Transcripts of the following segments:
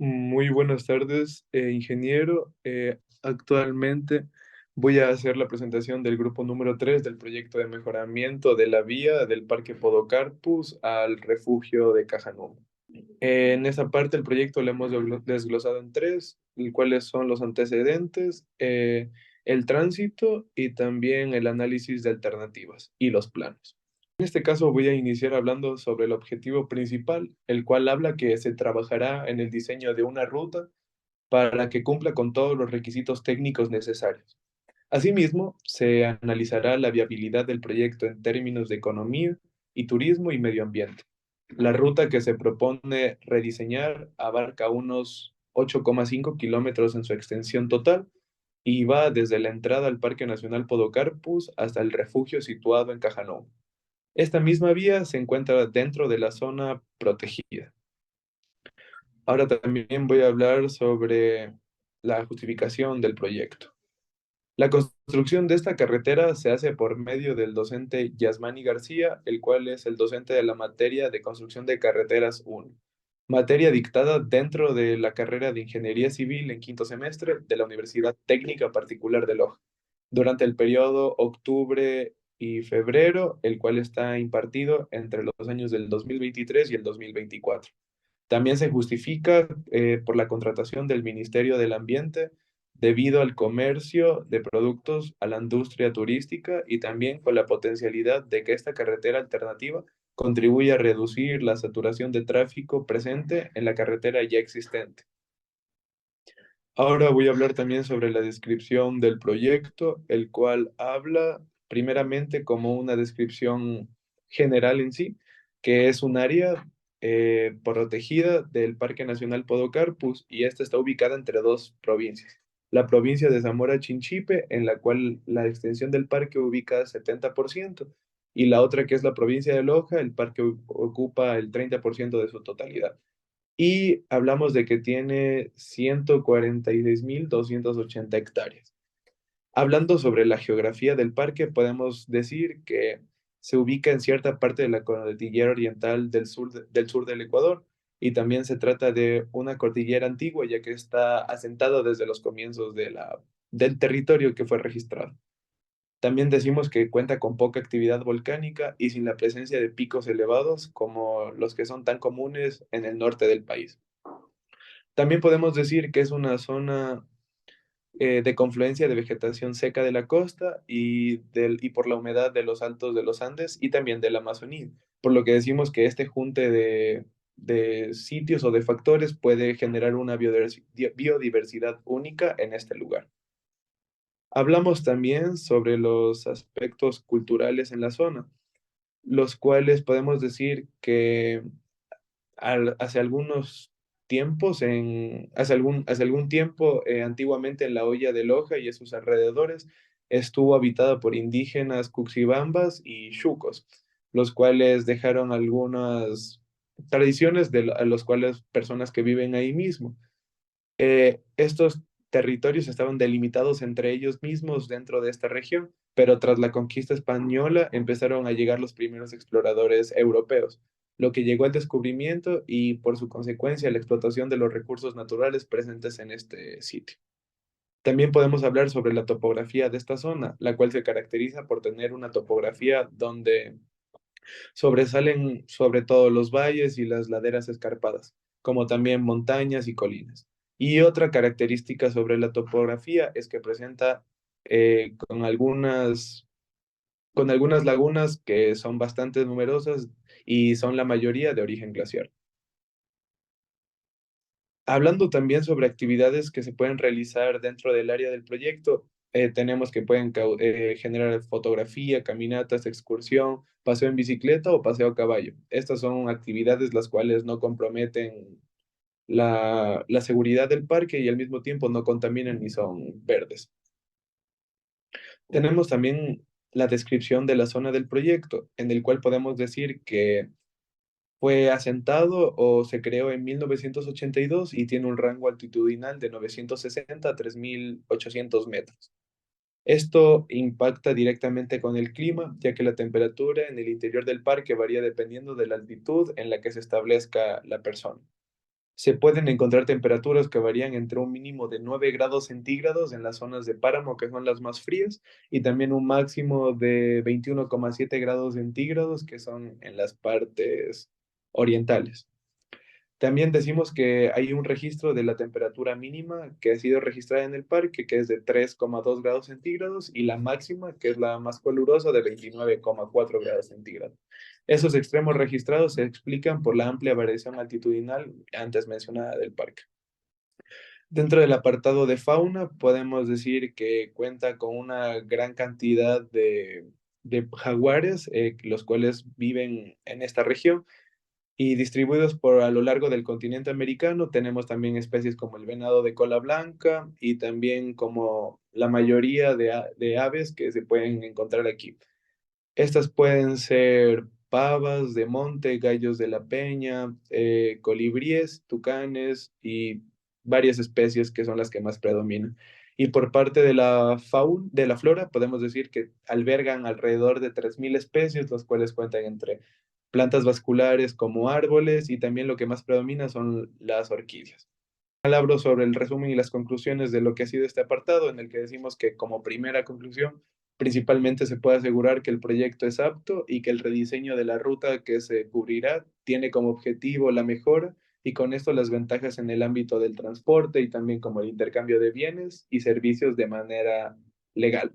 Muy buenas tardes, ingeniero. Actualmente voy a hacer la presentación del grupo número 3 del proyecto de mejoramiento de la vía del Parque Podocarpus al refugio de Cajanú. En esa parte el proyecto lo hemos desglosado en tres, cuáles son los antecedentes, el tránsito y también el análisis de alternativas y los planos. En este caso voy a iniciar hablando sobre el objetivo principal, el cual habla que se trabajará en el diseño de una ruta para que cumpla con todos los requisitos técnicos necesarios. Asimismo, se analizará la viabilidad del proyecto en términos de economía y turismo y medio ambiente. La ruta que se propone rediseñar abarca unos 8,5 kilómetros en su extensión total y va desde la entrada al Parque Nacional Podocarpus hasta el refugio situado en Cajanó. Esta misma vía se encuentra dentro de la zona protegida. Ahora también voy a hablar sobre la justificación del proyecto. La construcción de esta carretera se hace por medio del docente Yasmani García, el cual es el docente de la materia de construcción de carreteras 1, materia dictada dentro de la carrera de Ingeniería Civil en quinto semestre de la Universidad Técnica Particular de Loja, durante el periodo octubre y febrero, el cual está impartido entre los años del 2023 y el 2024. También se justifica por la contratación del Ministerio del Ambiente debido al comercio de productos a la industria turística y también con la potencialidad de que esta carretera alternativa contribuya a reducir la saturación de tráfico presente en la carretera ya existente. Ahora voy a hablar también sobre la descripción del proyecto, el cual habla primeramente como una descripción general en sí, que es un área protegida del Parque Nacional Podocarpus y esta está ubicada entre dos provincias. La provincia de Zamora Chinchipe, en la cual la extensión del parque ubica 70%, y la otra que es la provincia de Loja, el parque ocupa el 30% de su totalidad y hablamos de que tiene 146.280 hectáreas. Hablando sobre la geografía del parque, podemos decir que se ubica en cierta parte de la cordillera oriental del sur del Ecuador y también se trata de una cordillera antigua ya que está asentada desde los comienzos del territorio que fue registrado. También decimos que cuenta con poca actividad volcánica y sin la presencia de picos elevados como los que son tan comunes en el norte del país. También podemos decir que es una zona de confluencia de vegetación seca de la costa y por la humedad de los altos de los Andes y también de la Amazonía, por lo que decimos que este junte de sitios o de factores puede generar una biodiversidad única en este lugar. Hablamos también sobre los aspectos culturales en la zona, los cuales podemos decir que hace algunos tiempos, hace algún tiempo, antiguamente en la olla de Loja y en sus alrededores, estuvo habitada por indígenas cuxibambas y chucos, los cuales dejaron algunas tradiciones a los cuales personas que viven ahí mismo. Estos territorios estaban delimitados entre ellos mismos dentro de esta región, pero tras la conquista española empezaron a llegar los primeros exploradores europeos, lo que llegó al descubrimiento y por su consecuencia la explotación de los recursos naturales presentes en este sitio. También podemos hablar sobre la topografía de esta zona, la cual se caracteriza por tener una topografía donde sobresalen sobre todo los valles y las laderas escarpadas, como también montañas y colinas. Y otra característica sobre la topografía es que presenta con algunas lagunas que son bastante numerosas y son la mayoría de origen glaciar. Hablando también sobre actividades que se pueden realizar dentro del área del proyecto, tenemos que pueden generar fotografía, caminatas, excursión, paseo en bicicleta o paseo a caballo. Estas son actividades las cuales no comprometen la seguridad del parque y al mismo tiempo no contaminan ni son verdes. Tenemos también la descripción de la zona del proyecto, en el cual podemos decir que fue asentado o se creó en 1982 y tiene un rango altitudinal de 960 a 3.800 metros. Esto impacta directamente con el clima, ya que la temperatura en el interior del parque varía dependiendo de la altitud en la que se establezca la persona. Se pueden encontrar temperaturas que varían entre un mínimo de 9 grados centígrados en las zonas de páramo, que son las más frías, y también un máximo de 21,7 grados centígrados, que son en las partes orientales. También decimos que hay un registro de la temperatura mínima que ha sido registrada en el parque, que es de 3,2 grados centígrados, y la máxima, que es la más calurosa, de 29,4 grados centígrados. Esos extremos registrados se explican por la amplia variación altitudinal antes mencionada del parque. Dentro del apartado de fauna, podemos decir que cuenta con una gran cantidad de jaguares, los cuales viven en esta región y distribuidos por a lo largo del continente americano. Tenemos también especies como el venado de cola blanca y también como la mayoría de aves que se pueden encontrar aquí. Estas pueden ser pavas de monte, gallos de la peña, colibríes, tucanes y varias especies que son las que más predominan. Y por parte de la fauna, de la flora, podemos decir que albergan alrededor de 3.000 especies, los cuales cuentan entre plantas vasculares como árboles, y también lo que más predomina son las orquídeas. Hablo sobre el resumen y las conclusiones de lo que ha sido este apartado, en el que decimos que como primera conclusión, principalmente se puede asegurar que el proyecto es apto y que el rediseño de la ruta que se cubrirá tiene como objetivo la mejora, y con esto las ventajas en el ámbito del transporte y también como el intercambio de bienes y servicios de manera legal.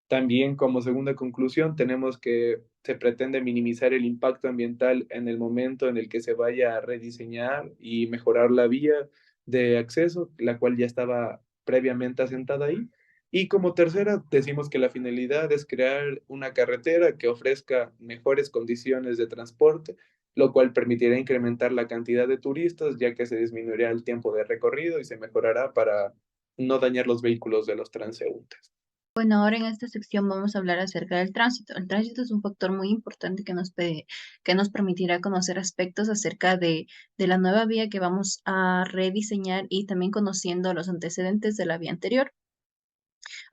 También como segunda conclusión tenemos que se pretende minimizar el impacto ambiental en el momento en el que se vaya a rediseñar y mejorar la vía de acceso, la cual ya estaba previamente asentada ahí. Y como tercera, decimos que la finalidad es crear una carretera que ofrezca mejores condiciones de transporte, lo cual permitirá incrementar la cantidad de turistas, ya que se disminuirá el tiempo de recorrido y se mejorará para no dañar los vehículos de los transeúntes. Bueno, ahora en esta sección vamos a hablar acerca del tránsito. El tránsito es un factor muy importante que nos permitirá conocer aspectos acerca de la nueva vía que vamos a rediseñar y también conociendo los antecedentes de la vía anterior.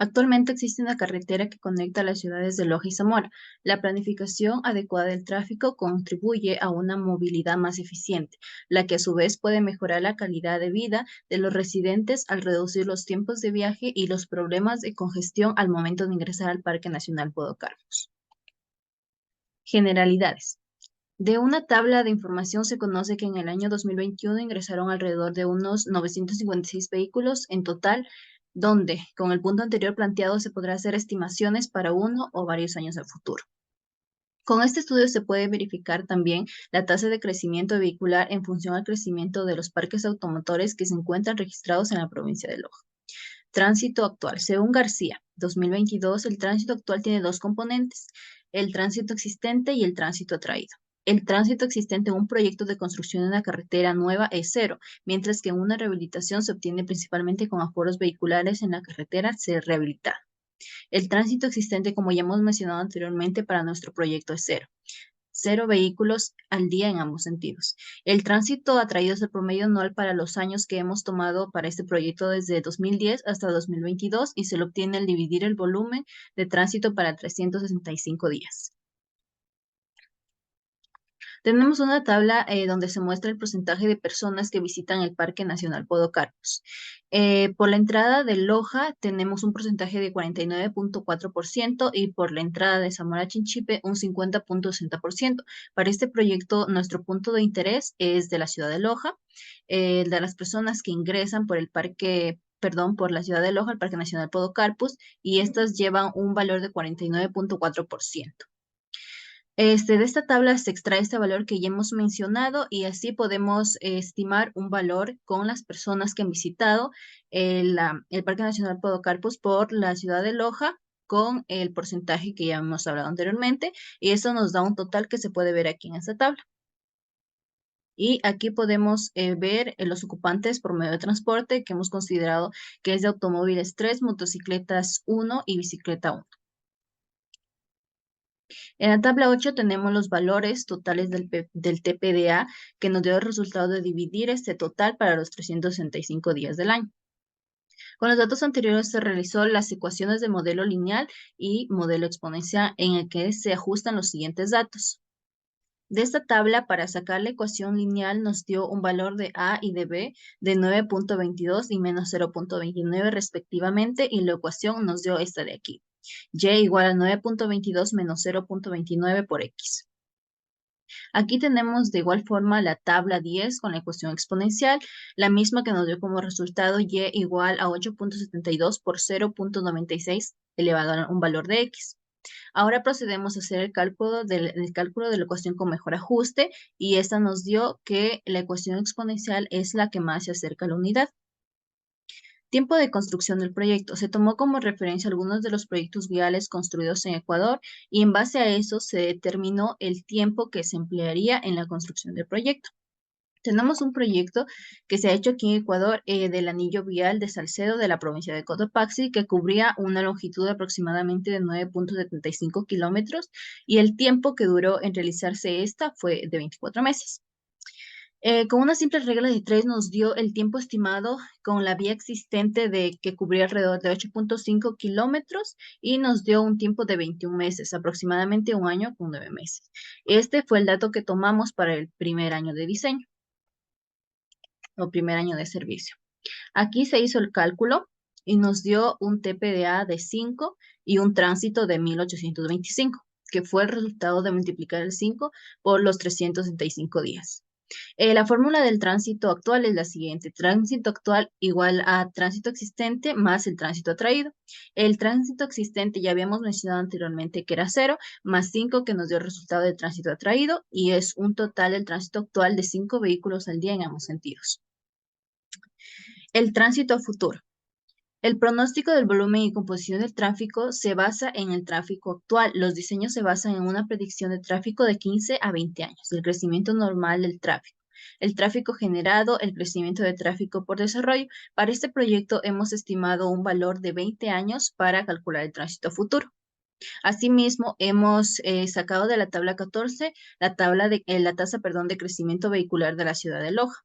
Actualmente existe una carretera que conecta las ciudades de Loja y Zamora. La planificación adecuada del tráfico contribuye a una movilidad más eficiente, la que a su vez puede mejorar la calidad de vida de los residentes al reducir los tiempos de viaje y los problemas de congestión al momento de ingresar al Parque Nacional Podocarpus. Generalidades. De una tabla de información se conoce que en el año 2021 ingresaron alrededor de unos 956 vehículos en total, donde con el punto anterior planteado se podrá hacer estimaciones para uno o varios años al futuro. Con este estudio se puede verificar también la tasa de crecimiento vehicular en función al crecimiento de los parques automotores que se encuentran registrados en la provincia de Loja. Tránsito actual. Según García, 2022, el tránsito actual tiene dos componentes, el tránsito existente y el tránsito atraído. El tránsito existente en un proyecto de construcción de una carretera nueva es cero, mientras que en una rehabilitación se obtiene principalmente con aforos vehiculares en la carretera se rehabilita. El tránsito existente, como ya hemos mencionado anteriormente, para nuestro proyecto es cero. Cero vehículos al día en ambos sentidos. El tránsito atraído es el promedio anual para los años que hemos tomado para este proyecto desde 2010 hasta 2022 y se lo obtiene al dividir el volumen de tránsito para 365 días. Tenemos una tabla donde se muestra el porcentaje de personas que visitan el Parque Nacional Podocarpus. Por la entrada de Loja tenemos un porcentaje de 49,4% y por la entrada de Zamora Chinchipe un 50,60%. Para este proyecto, nuestro punto de interés es de la ciudad de Loja, de las personas que ingresan por el parque, perdón, por la ciudad de Loja, el Parque Nacional Podocarpus, y estas llevan un valor de 49,4%. De esta tabla se extrae este valor que ya hemos mencionado y así podemos estimar un valor con las personas que han visitado el Parque Nacional Podocarpus por la ciudad de Loja con el porcentaje que ya hemos hablado anteriormente, y eso nos da un total que se puede ver aquí en esta tabla. Y aquí podemos ver los ocupantes por medio de transporte que hemos considerado que es de automóviles 3, motocicletas 1 y bicicleta 1. En la tabla 8 tenemos los valores totales del TPDA que nos dio el resultado de dividir este total para los 365 días del año. Con los datos anteriores se realizó las ecuaciones de modelo lineal y modelo exponencial en el que se ajustan los siguientes datos. De esta tabla, para sacar la ecuación lineal, nos dio un valor de A y de B de 9.22 y menos 0.29 respectivamente, y la ecuación nos dio esta de aquí. Y igual a 9.22 menos 0.29 por X. Aquí tenemos de igual forma la tabla 10 con la ecuación exponencial, la misma que nos dio como resultado Y igual a 8.72 por 0.96 elevado a un valor de X. Ahora procedemos a hacer el cálculo de la ecuación con mejor ajuste, y esta nos dio que la ecuación exponencial es la que más se acerca a la unidad. Tiempo de construcción del proyecto. Se tomó como referencia algunos de los proyectos viales construidos en Ecuador, y en base a eso se determinó el tiempo que se emplearía en la construcción del proyecto. Tenemos un proyecto que se ha hecho aquí en Ecuador, del anillo vial de Salcedo de la provincia de Cotopaxi, que cubría una longitud aproximadamente de 9.75 kilómetros, y el tiempo que duró en realizarse esta fue de 24 meses. Con una simple regla de 3 nos dio el tiempo estimado con la vía existente que cubría alrededor de 8.5 kilómetros, y nos dio un tiempo de 21 meses, aproximadamente un año con 9 meses. Este fue el dato que tomamos para el primer año de diseño o primer año de servicio. Aquí se hizo el cálculo y nos dio un TPDA de 5 y un tránsito de 1825, que fue el resultado de multiplicar el 5 por los 365 días. La fórmula del tránsito actual es la siguiente: tránsito actual igual a tránsito existente más el tránsito atraído. El tránsito existente ya habíamos mencionado anteriormente que era 0, más 5 que nos dio el resultado del tránsito atraído, y es un total del tránsito actual de 5 vehículos al día en ambos sentidos. El tránsito a futuro. El pronóstico del volumen y composición del tráfico se basa en el tráfico actual. Los diseños se basan en una predicción de tráfico de 15 a 20 años, el crecimiento normal del tráfico, el tráfico generado, el crecimiento de tráfico por desarrollo. Para este proyecto hemos estimado un valor de 20 años para calcular el tránsito futuro. Asimismo, hemos sacado de la tabla 14 la tasa de crecimiento vehicular de la ciudad de Loja.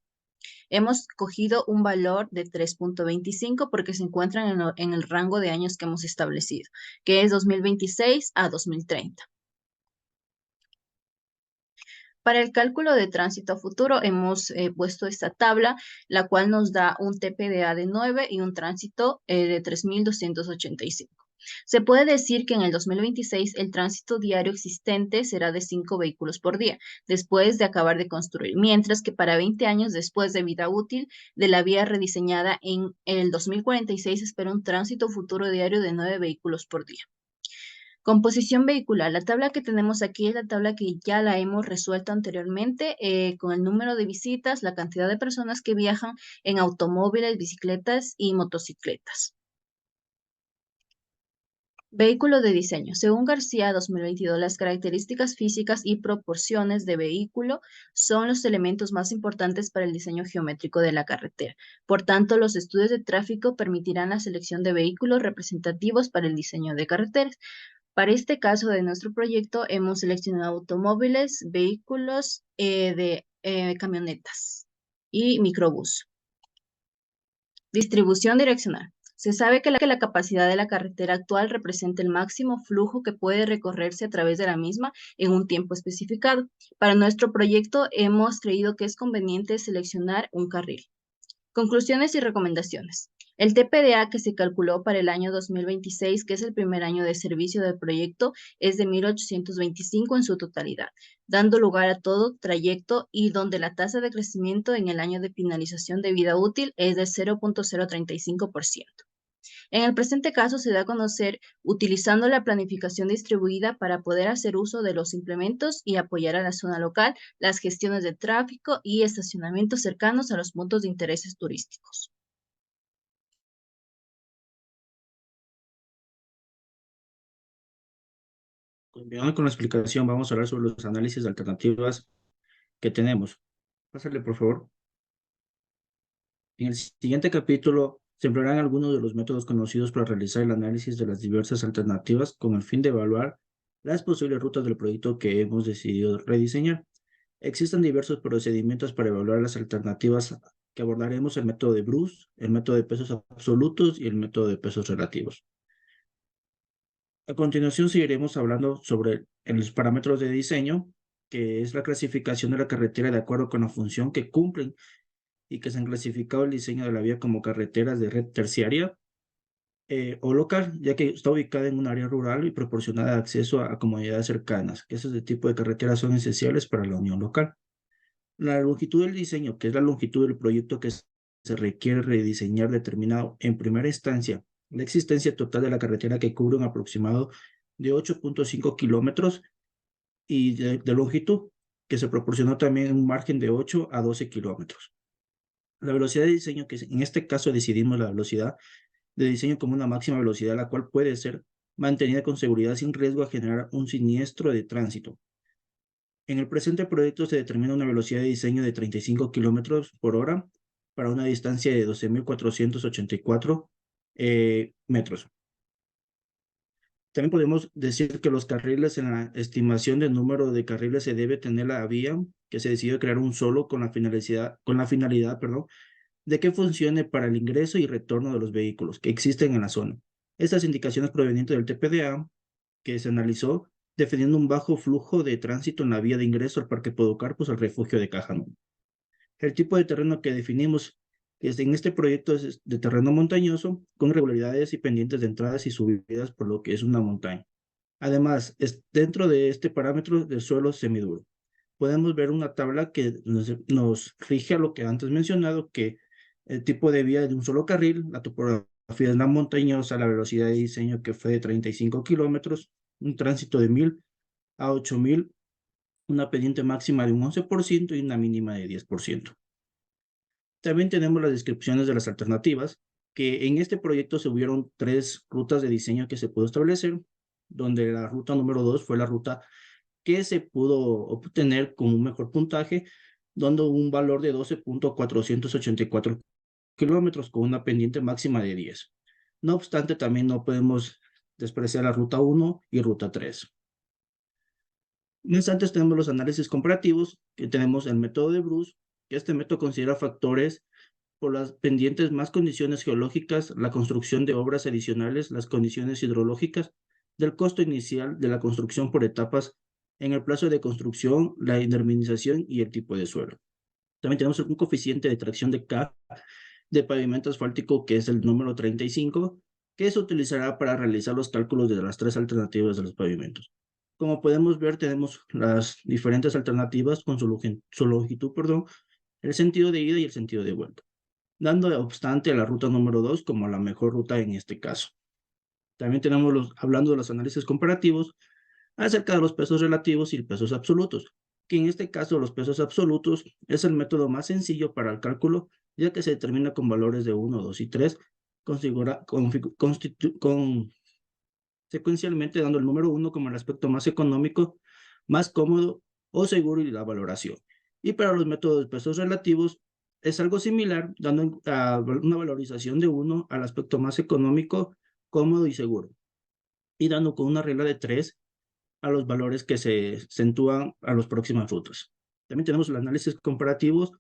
Hemos cogido un valor de 3.25 porque se encuentran en el rango de años que hemos establecido, que es 2026 a 2030. Para el cálculo de tránsito a futuro hemos puesto esta tabla, la cual nos da un TPDA de 9 y un tránsito de 3.285. Se puede decir que en el 2026 el tránsito diario existente será de 5 vehículos por día, después de acabar de construir, mientras que para 20 años después de vida útil de la vía rediseñada en el 2046 espera un tránsito futuro diario de 9 vehículos por día. Composición vehicular. La tabla que tenemos aquí es la tabla que ya la hemos resuelto anteriormente, con el número de visitas, la cantidad de personas que viajan en automóviles, bicicletas y motocicletas. Vehículo de diseño. Según García 2022, las características físicas y proporciones de vehículo son los elementos más importantes para el diseño geométrico de la carretera. Por tanto, los estudios de tráfico permitirán la selección de vehículos representativos para el diseño de carreteras. Para este caso de nuestro proyecto hemos seleccionado automóviles, vehículos de camionetas y microbús. Distribución direccional. Se sabe que la capacidad de la carretera actual representa el máximo flujo que puede recorrerse a través de la misma en un tiempo especificado. Para nuestro proyecto hemos creído que es conveniente seleccionar un carril. Conclusiones y recomendaciones. El TPDA que se calculó para el año 2026, que es el primer año de servicio del proyecto, es de 1825 en su totalidad, dando lugar a todo trayecto y donde la tasa de crecimiento en el año de finalización de vida útil es de 0.035%. En el presente caso se da a conocer utilizando la planificación distribuida para poder hacer uso de los implementos y apoyar a la zona local, las gestiones de tráfico y estacionamientos cercanos a los puntos de intereses turísticos. Continuando con la explicación, vamos a hablar sobre los análisis de alternativas que tenemos. Pásale, por favor. En el siguiente capítulo se emplearán algunos de los métodos conocidos para realizar el análisis de las diversas alternativas con el fin de evaluar las posibles rutas del proyecto que hemos decidido rediseñar. Existen diversos procedimientos para evaluar las alternativas que abordaremos: el método de Bruce, el método de pesos absolutos y el método de pesos relativos. A continuación seguiremos hablando sobre los parámetros de diseño, que es la clasificación de la carretera de acuerdo con la función que cumplen y que se han clasificado el diseño de la vía como carreteras de red terciaria o local, ya que está ubicada en un área rural y proporcionada acceso a comunidades cercanas, que ese tipo de carreteras son esenciales para la unión local. La longitud del diseño, que es la longitud del proyecto que se requiere rediseñar determinado en primera instancia, la existencia total de la carretera que cubre un aproximado de 8.5 kilómetros y de longitud, que se proporcionó también un margen de 8 a 12 kilómetros. La velocidad de diseño, que en este caso decidimos la velocidad de diseño como una máxima velocidad, la cual puede ser mantenida con seguridad sin riesgo a generar un siniestro de tránsito. En el presente proyecto se determina una velocidad de diseño de 35 kilómetros por hora para una distancia de 12.484 metros. También podemos decir que los carriles, en la estimación del número de carriles se debe tener la vía que se decidió crear un solo con la finalidad, de que funcione para el ingreso y retorno de los vehículos que existen en la zona. Estas indicaciones provenientes del TPDA que se analizó definiendo un bajo flujo de tránsito en la vía de ingreso al Parque Podocarpus al refugio de Cajanón. El tipo de terreno que definimos en este proyecto es de terreno montañoso con irregularidades y pendientes de entradas y subidas por lo que es una montaña. Además, dentro de este parámetro del suelo semiduro, podemos ver una tabla que nos rige a lo que antes mencionado, que el tipo de vía de un solo carril, la topografía es la montañosa, la velocidad de diseño que fue de 35 kilómetros, un tránsito de 1.000 a 8.000, una pendiente máxima de un 11% y una mínima de 10%. También tenemos las descripciones de las alternativas, que en este proyecto se hubieron 3 rutas de diseño que se pudo establecer, donde la ruta número 2 fue la ruta que se pudo obtener con un mejor puntaje, dando un valor de 12.484 kilómetros con una pendiente máxima de 10. No obstante, también no podemos despreciar la ruta 1 y ruta 3. No obstante, tenemos los análisis comparativos, que tenemos el método de Bruce, que este método considera factores por las pendientes más condiciones geológicas, la construcción de obras adicionales, las condiciones hidrológicas, del costo inicial de la construcción por etapas en el plazo de construcción, la indemnización y el tipo de suelo. También tenemos un coeficiente de tracción de K de pavimento asfáltico, que es el número 35, que se utilizará para realizar los cálculos de las 3 alternativas de los pavimentos. Como podemos ver, tenemos las diferentes alternativas con su longitud, el sentido de ida y el sentido de vuelta, dando obstante a la ruta número 2 como la mejor ruta en este caso. También tenemos hablando de los análisis comparativos, acerca de los pesos relativos y pesos absolutos, que en este caso los pesos absolutos es el método más sencillo para el cálculo, ya que se determina con valores de 1, 2 y 3, secuencialmente dando el número 1 como el aspecto más económico, más cómodo o seguro y la valoración. Y para los métodos de pesos relativos es algo similar, dando una valorización de 1 al aspecto más económico, cómodo y seguro, y dando con una regla de 3 a los valores que se acentúan a las próximas rutas. También tenemos los análisis comparativos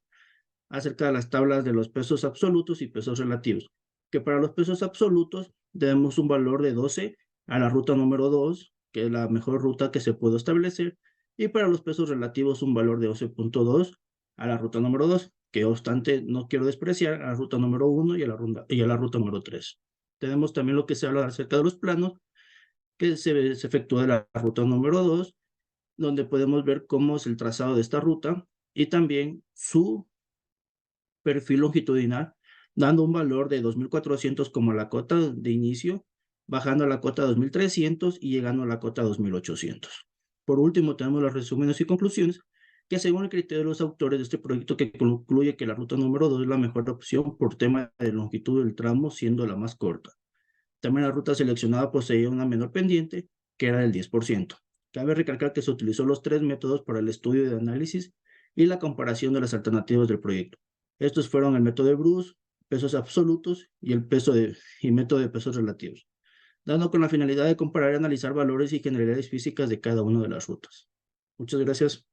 acerca de las tablas de los pesos absolutos y pesos relativos, que para los pesos absolutos tenemos un valor de 12 a la ruta número 2, que es la mejor ruta que se pudo establecer, y para los pesos relativos un valor de 11.2 a la ruta número 2, que obstante no quiero despreciar a la ruta número 1 y a la ruta número 3. Tenemos también lo que se habla acerca de los planos, que se efectúa de la ruta número 2, donde podemos ver cómo es el trazado de esta ruta y también su perfil longitudinal, dando un valor de 2.400 como la cota de inicio, bajando a la cota 2.300 y llegando a la cota 2.800. Por último, tenemos los resúmenes y conclusiones, que según el criterio de los autores de este proyecto, que concluye que la ruta número 2 es la mejor opción por tema de longitud del tramo, siendo la más corta. También la ruta seleccionada poseía una menor pendiente, que era del 10%. Cabe recalcar que se utilizó los 3 métodos para el estudio de análisis y la comparación de las alternativas del proyecto. Estos fueron el método de Bruce, pesos absolutos y y método de pesos relativos, dando con la finalidad de comparar y analizar valores y generalidades físicas de cada una de las rutas. Muchas gracias.